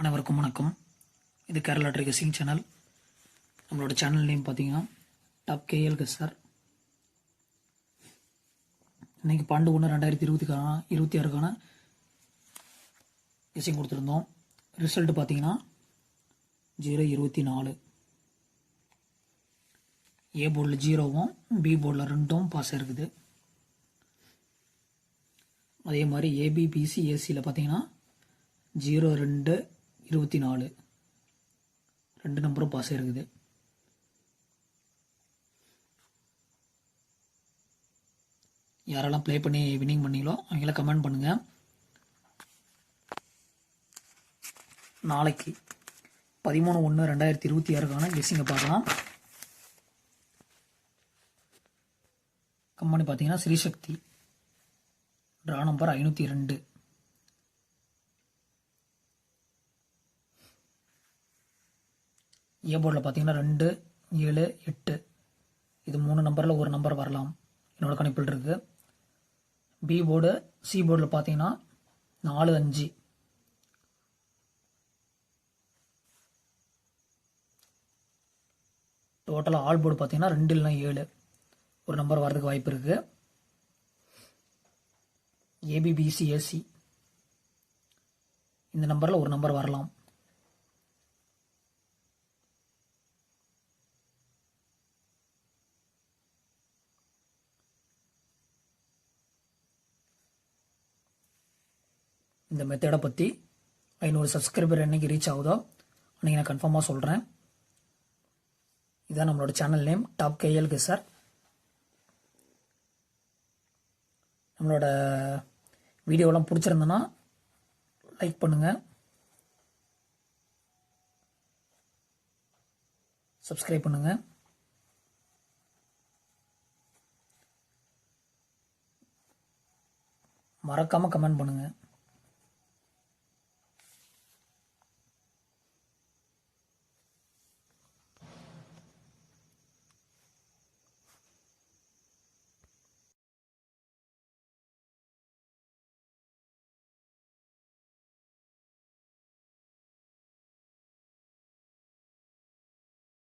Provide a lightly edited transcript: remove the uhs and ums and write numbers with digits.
அனைவருக்கும் வணக்கம். இது கேரளா ட்ரிகசிங் சேனல். நம்மளோட சேனல் நேம் பார்த்தீங்கன்னா டாப் கேஎல் கெஸ்ஸர். இன்னைக்கு 12/1/2026க்கான கெஸ்ஸிங் கொடுத்துருந்தோம். ரிசல்ட் பார்த்தீங்கன்னா 0-24. ஏ போர்டில் 0வும் பி போர்டில் 2ம் பாஸ் இருக்குது. அதே மாதிரி ஏபிபிசி ஏசியில் பார்த்தீங்கன்னா 0-2-24 2 நம்பரும் பாஸ் இருக்குது. யாரெல்லாம் ப்ளே பண்ணி வின்னிங் பண்ணீங்களோ அவங்கள கமெண்ட் பண்ணுங்கள். நாளைக்கு 13/1/2026க்கான கெஸ்ஸிங்கை பார்க்கலாம். கம்பெனி பார்த்தீங்கன்னா ஸ்ரீசக்தி. Draw number 502. ஏ போர்டில் பார்த்தீங்கன்னா 2, 7, 8 இது 3 நம்பரில் ஒரு நம்பர் வரலாம் என்னோட கணிப்பில் இருக்குது. பி போர்டு சி போர்டில் பார்த்தீங்கன்னா 4, 5 டோட்டலாக ஆல் போர்டு பார்த்தீங்கன்னா 2 இல்லைனா 7 ஒரு நம்பர் வரதுக்கு வாய்ப்பு இருக்குது. ஏபிபிசி ஏசி இந்த நம்பரில் ஒரு நம்பர் வரலாம். இந்த மெத்தடை பற்றி 500 சப்ஸ்கிரைபர் என்னைக்கு ரீச் ஆகுதோ அன்றைக்கி நான் கன்ஃபார்மாக சொல்கிறேன். இதுதான் நம்மளோட சேனல் நேம் டாப் கேஎல் கெஸ்ஸர். நம்மளோட வீடியோலாம் பிடிச்சிருந்தனா லைக் பண்ணுங்கள், சப்ஸ்கிரைப் பண்ணுங்கள். மறக்காமல் கமெண்ட் பண்ணுங்கள்.